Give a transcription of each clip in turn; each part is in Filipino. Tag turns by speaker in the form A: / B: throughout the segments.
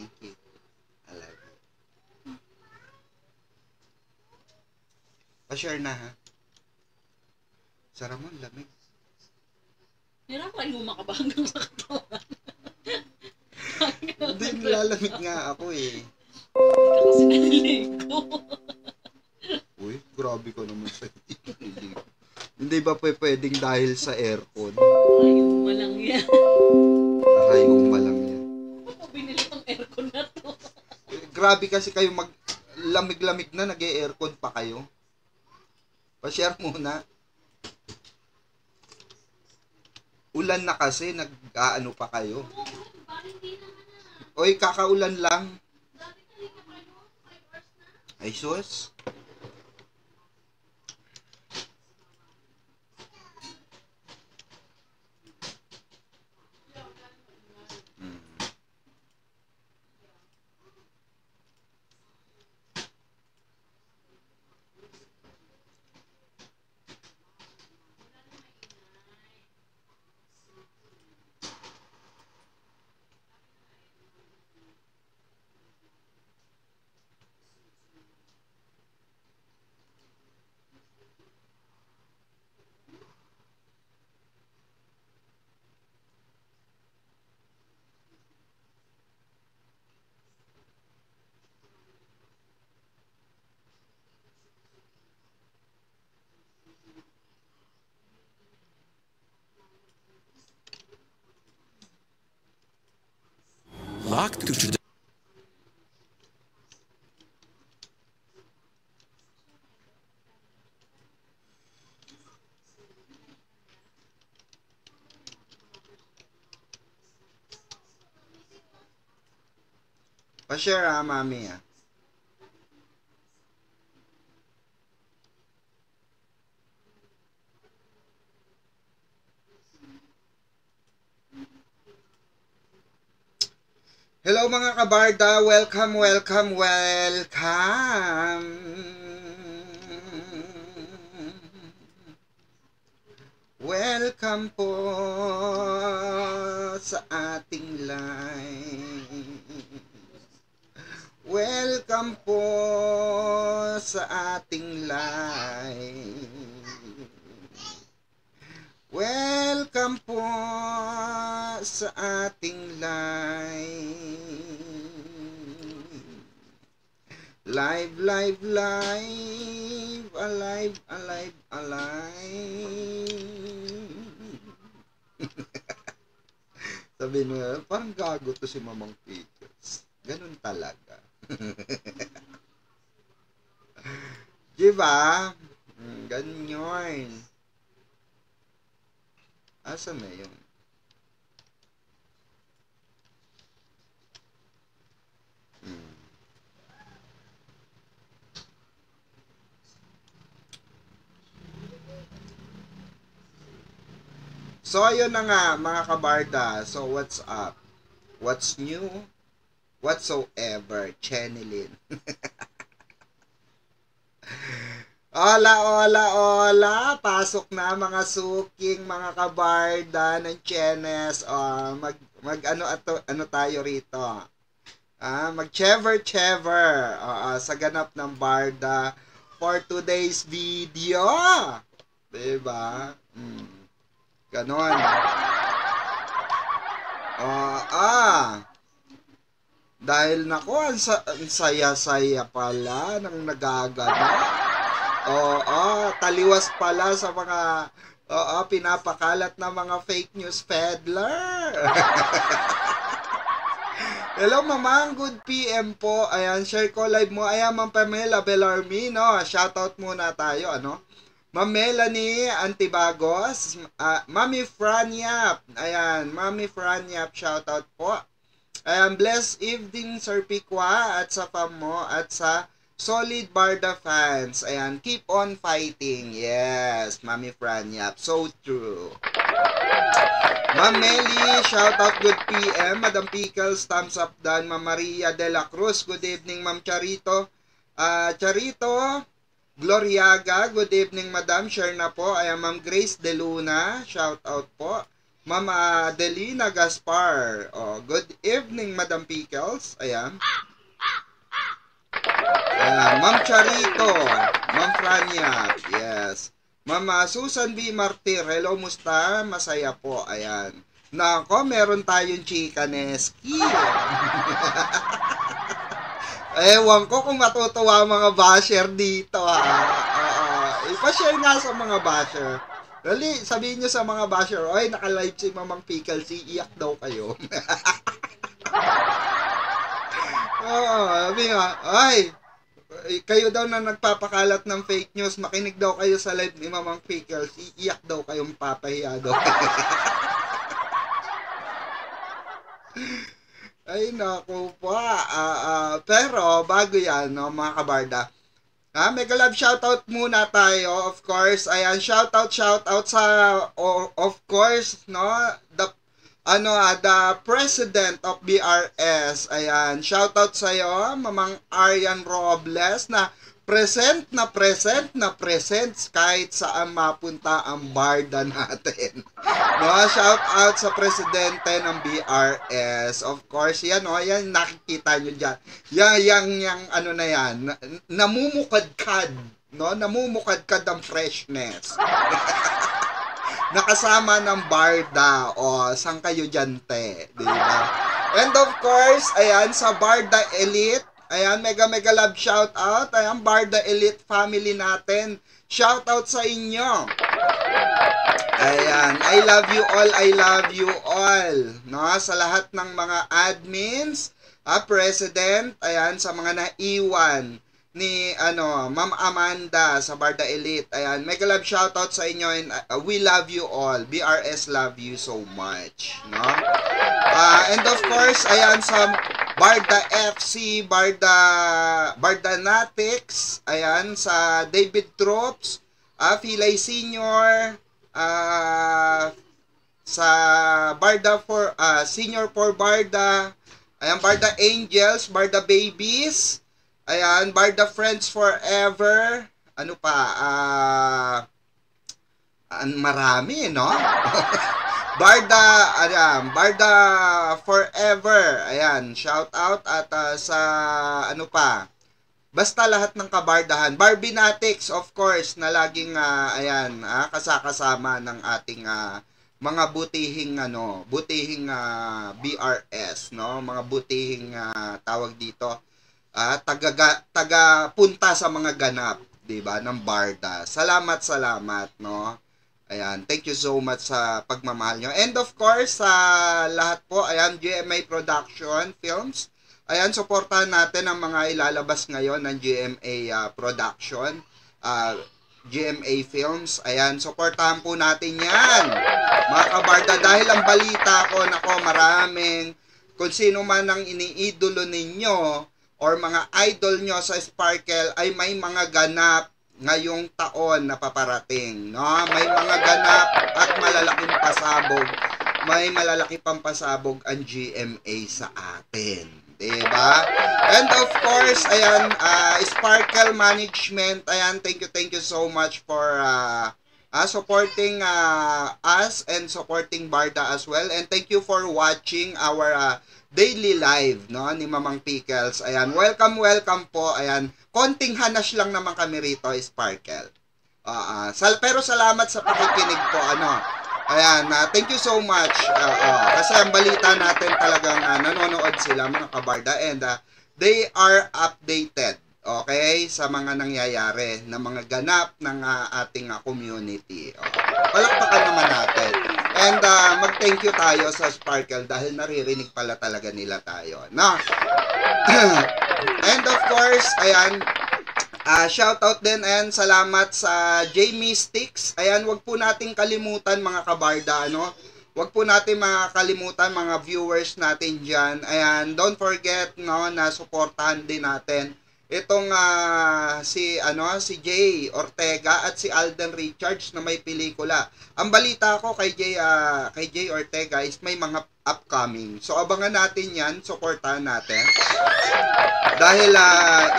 A: Thank you. I love you. Pa-share na ha. Sarap mo, lamig.
B: Hirap kayo makabanggang sa katawan.
A: Hindi, nilalamig nga ako eh.
B: Hindi ka kasi naliligo.
A: Uy, grabe ka naman sa hindi ba pwedeng dahil sa aircon?
B: Ayun mo lang yan.
A: Nakayong malang yan.
B: Ba't mo binili tong aircon na to?
A: Grabe kasi kayo lamig-lamig na, nag-e-aircon pa kayo. Pa-share muna. Ulan na kasi, nag-aano pa kayo. Oy, kakaulan lang. Ay, sus.
C: Locked to the
A: Pa-share ha, mami ha. Hello mga kabarda, welcome, welcome, welcome. Welcome po sa ating live. Welcome po sa ating live. Welcome po sa ating live. Live, live, live. Alive, alive, alive. Sabi mo, parang gago to si Mamang Pickles. Ganun talaga. Diba? Ganyan. Asa na yun? So, ayun na nga, mga kabarda. So, what's up? What's new? Whatsoever. Chenilyn. Hola, hola, hola. Pasok na mga suking, mga kabarda ng Chenes. Ano tayo rito? Mag-chever-chever. Sa ganap ng barda for today's video. Diba? Ganon. Dahil nako, ang saya-saya pala ng nagagano. Taliwas pala sa mga pinapakalat na mga fake news peddler. Hello, mamang. Good PM po. Ayan, share ko live mo. Ayan, Ma'am Pamela Bellarmino. Shoutout muna tayo, ano? Ma'am Melanie Antibagos. Mami Franyap. Ayan, Mami Franyap. Shoutout po. Ayan, blessed evening, Sir Pikwa, at sa fam mo, at sa Solid Barda fans. Ayan, keep on fighting. Yes, Mami Franyap. So true. Ma'am Melly, shout out, good PM. Madam Pickles, thumbs up dan. Ma'am Maria de la Cruz, good evening. Ma'am Charito. Charito Gloriaga, good evening, Madam. Share na po. Ayan, Ma'am Grace de Luna, shout out po. Mama Delina Gaspar. Oh, good evening, Madam Pickles. Ayan. Ma'am Charito. Ma'am Frania. Yes. Mama Susan B. Martir. Hello, musta? Masaya po. Ayan. Nako, meron tayong chikaneski. Ewan ko kung matutuwa mga basher dito, ha. Ipa-share nga sa mga basher. Dali, sabihin nyo sa mga basher, oy, naka-live si Mamang Pickles, iiyak daw kayo. Sabi nga, ay, kayo daw na nagpapakalat ng fake news, makinig daw kayo sa live ni Mamang Pickles, iiyak daw kayong papahiya daw. Ay, naku po. Pero, bago yan, no, mga kabarda, mega love shoutout muna tayo, of course. Ayan, shoutout sa, of course, no, the president of BRS. Ayan, shoutout sa'yo, Mamang Arian Robles, na present kahit saan mapunta ang barda natin. No, shout out sa presidente ng BRS. Of course, yan, no, yan nakikita nyo dyan. Yang ano na yan, namumukadkad, no, namumukadkad ang freshness. Nakasama ng barda, o, saan kayo dyan, te? Diba? And of course, ayan, sa Barda Elite, ayan, mega love shout out. Ayan, Barda Elite family natin. Shout out sa inyo. Ayan, I love you all. No, sa lahat ng mga admins, president, ayan, sa mga naiwan ni Ma'am Amanda sa Barda Elite. Ayan, mega love shout out sa inyo, and we love you all. BRS love you so much, no? And of course, ayan, sa Barda FC, Barda Natix, ayan, sa David Troops, Filay Senior, sa Barda for Senior for Barda, ayan, Barda Angels, Barda Babies, ayan, Barda Friends Forever, ano pa, marami, no? Barda Forever, ayan, shout out, at sa ano pa, basta lahat ng kabardahan. Barbie Natix, of course, na laging ayan, kasakasama ng ating mga butihing BRS, no, mga butihing tawag dito, taga punta sa mga ganap, 'di ba, ng barda. Salamat, no. Ayan, thank you so much sa pagmamahal nyo. And of course, sa lahat po, ayan, GMA Production Films. Ayan, supportahan natin ang mga ilalabas ngayon ng GMA Production, GMA Films. Ayan, supportahan po natin yan, mga kabarda. Dahil ang balita ko, nako, maraming, kung sino man ang iniidolo ninyo or mga idol nyo sa Sparkle ay may mga ganap ngayong taon na paparating, no? May mga ganap at malalaking pasabog. May malalaki pang pasabog ang GMA sa atin, 'di ba? And of course, ayan, Sparkle Management, ayan, thank you so much for supporting us and supporting Barda as well. And thank you for watching our daily live, no, ni Mamang Pickles. Ayan, welcome po. Ayan, konting hanas lang naman kami rito, Sparkle. Pero salamat sa pakikinig po, Ayan, thank you so much. Kasi ang balita natin talagang nanonood sila, mga kabarda, and they are updated, okay, sa mga nangyayari, na mga ganap ng ating community. Palakpakan naman natin. And mag-thank you tayo sa Sparkle dahil naririnig pala talaga nila tayo, no? And of course, ayan, shout out din and salamat sa Jamie Sticks. Ayan, wag po nating kalimutan, mga kabarda, wag po natin makakalimutan, mga viewers natin dyan. Ayan, don't forget, no, na suportahan din natin itong si Jay Ortega at si Alden Richards na may pelikula. Ang balita ko kay Jay Ortega is may mga upcoming. So abangan natin 'yan, suportahan natin. Dahil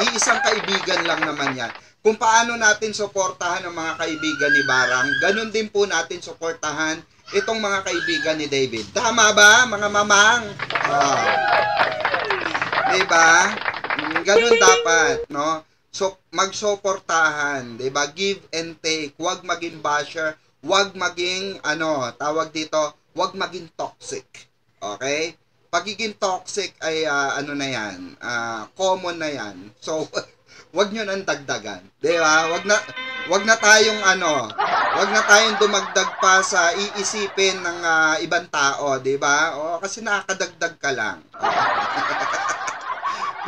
A: iisang kaibigan lang naman 'yan. Kung paano natin suportahan ang mga kaibigan ni Barang, ganun din po natin suportahan itong mga kaibigan ni David. Tama ba, mga mamang? Diba? Ganun dapat, no? So, magsuportahan, diba? Give and take. Huwag maging basher. Huwag maging, tawag dito, huwag maging toxic. Okay? Pagiging toxic ay, na yan, common na yan. So, wag nyo nang dagdagan. Diba? Wag na tayong dumagdag pa sa iisipin ng ibang tao, diba? Kasi nakakadagdag ka lang.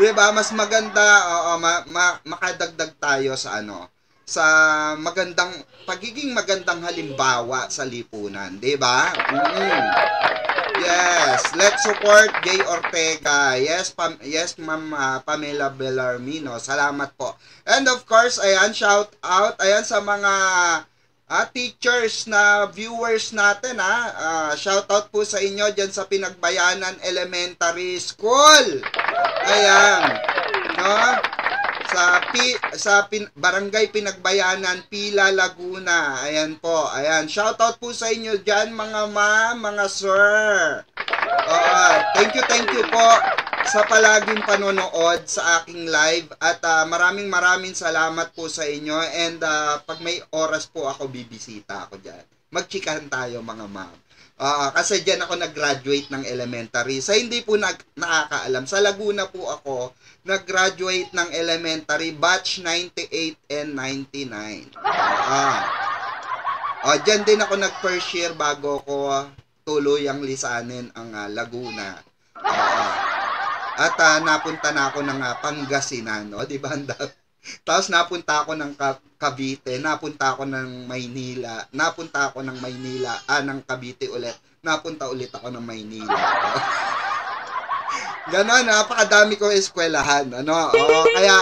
A: Diba? Mas maganda, makadagdag tayo sa sa pagiging magandang halimbawa sa lipunan, diba? Yes, let's support Jay Ortega. Yes, Ma'am Pamela Bellarmino. Salamat po. And of course, ayan, shout out ayan sa mga teachers na viewers natin, shout out po sa inyo diyan sa Pinagbayanan Elementary School. Ayan, no? Sa Barangay Pinagbayanan, Pila, Laguna. Ayan po. Ayan. Shoutout po sa inyo dyan, mga ma'am, mga sir. Thank you po sa palaging panonood sa aking live. At maraming salamat po sa inyo. And pag may oras po ako, bibisita ako dyan. Magchikahan tayo, mga ma'am. Kasi dyan ako nag-graduate ng elementary. Sa hindi po nakakaalam, sa Laguna po ako nag-graduate ng elementary, batch 98 and 99. Dyan din ako nag-first year bago ko tuluyang lisanin ang Laguna. At napunta na ako ng Pangasinan, di ba? Tapos napunta ako ng Cavite, napunta ako ng Maynila, ng Cavite ulit, napunta ulit ako ng Maynila. Ganon, napakadami ko eskwelahan, kaya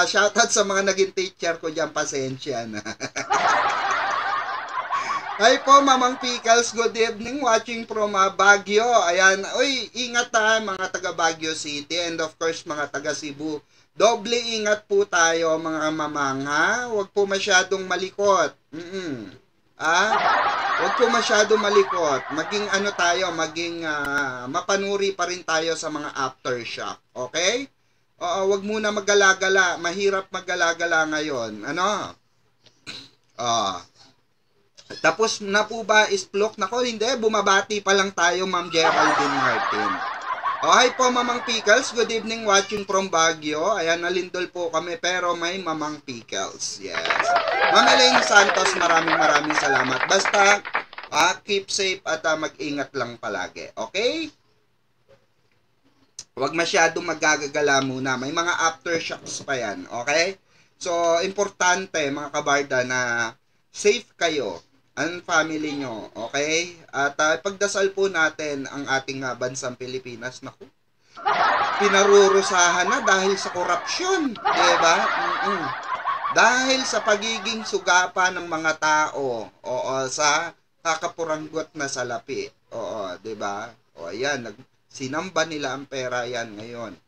A: shoutout sa mga naging teacher ko diyan, pasensya na. Hi po, Mamang Pickles, good evening, watching from Baguio. Ayan, ingat mga taga Baguio City, and of course mga taga Cebu. Doble ingat po tayo, mga mamang, Huwag po masyadong malikot. Huwag po masyadong malikot. Maging maging mapanuri pa rin tayo sa mga aftershock. Okay? Huwag muna maggalagala. Mahirap maggalagala ngayon. Tapos na po ba isplok? Nako, hindi. Bumabati pa lang tayo, Ma'am Geraldine Martin. Hi po, Mamang Pickles. Good evening, watching from Baguio. Ayan, nalindol po kami, pero may Mamang Pickles. Yes. Ma'am Elaine Santos, maraming salamat. Basta, keep safe at mag-ingat lang palagi. Okay? Huwag masyadong magagagala muna. May mga aftershocks pa yan. Okay? So, importante, mga kabarda, na safe kayo ang family nyo, okay? At pagdasal po natin ang ating bansang Pilipinas. Naku, pinarurusahan na dahil sa korupsyon, diba? Dahil sa pagiging sugapa ng mga tao, sa kakapuranggot na salapi, diba? Ayan, sinamba nila ang pera yan ngayon.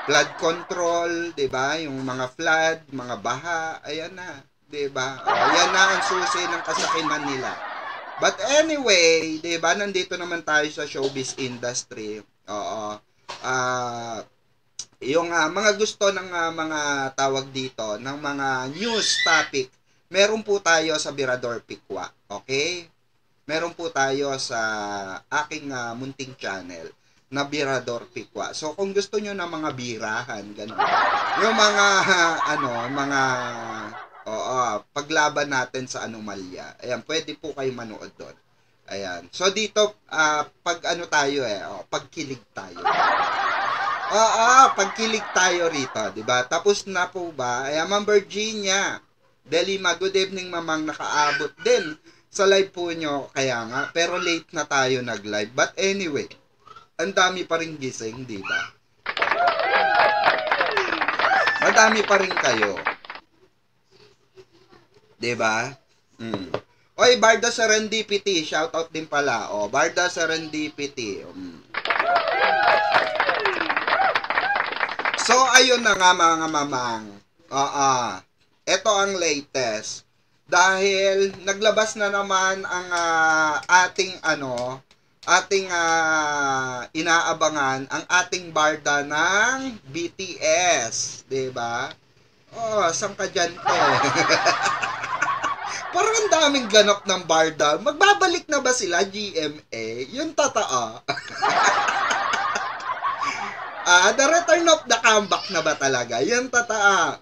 A: Flood control, diba? Yung mga flood, mga baha, ayan na. Diba? Yan na ang susi ng kasakiman nila. But anyway, diba, nandito naman tayo sa showbiz industry. Yung mga gusto ng mga tawag dito, ng mga news topic, meron po tayo sa Birador Pikwa. Okay? Meron po tayo sa aking munting channel na Birador Pikwa. So, kung gusto nyo ng mga birahan, ganun. Yung mga, paglaban natin sa anomalya. Ayan, pwede po kayo manood doon. Ayan. So, dito, pagkilig tayo. Pagkilig tayo rito, diba? Tapos na po ba? Ayan, Ma'am Virginia Delima, good evening, Mamang. Nakaabot din sa live po nyo. Kaya nga, pero late na tayo nag-live. But anyway, ang dami pa rin gising, diba? Madami pa rin kayo. Diba? Oy, Barda Serendipity, shoutout din pala. Barda Serendipity. So, ayun na nga, mga mamang. Ito ang latest. dahil naglabas na naman ang ating inaabangan, ang ating barda ng BTS, 'di ba? Oh, saan ka dyan, te? Parang ang daming ganap ng barda. Magbabalik na ba sila, GMA? Yung totoo. The return of the comeback na ba talaga? Yung totoo.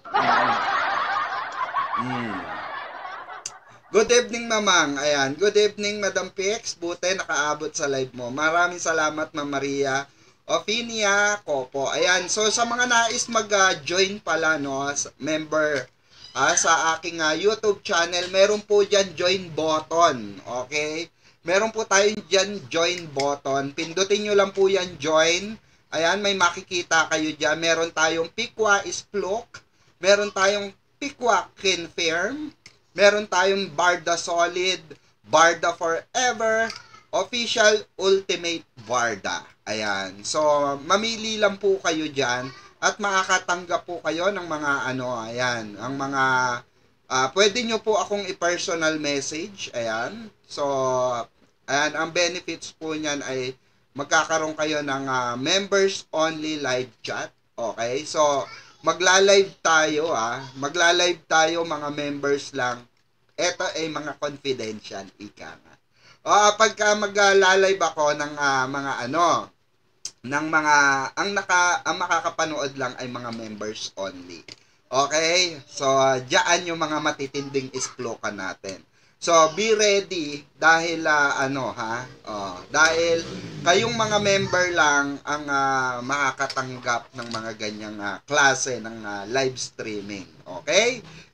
A: Good evening, Mamang. Ayan. Good evening, Madam Pix. Buti nakaabot sa live mo. Maraming salamat, Ma'am Maria. Ophinia Kopo. Ayan. So, sa mga nais mag-join pala, no, member sa aking YouTube channel, meron po dyan join button. Okay? Meron po tayong dyan join button. Pindutin nyo lang po yan join. Ayan, may makikita kayo dyan. Meron tayong Pikwa Isplok. Meron tayong Pikwa Confirm. Meron tayong Barda Solid, Barda Forever, Official Ultimate Barda. Ayan. So, mamili lang po kayo dyan at makakatanggap po kayo ng mga ayan, ang mga, pwede nyo po akong i-personal message. Ayan. So, ayan, ang benefits po niyan ay magkakaroon kayo ng members only live chat. Okay? So, magla-live tayo Magla-live tayo, mga members lang. Ito ay mga confidential, ika nga. Pagka magla-live ako ng ang makakapanood lang ay mga members only. Okay? So, diyan yung mga matitinding isplokan natin. So, be ready dahil dahil kayong mga member lang ang makakatanggap ng mga ganyang klase ng live streaming. Okay?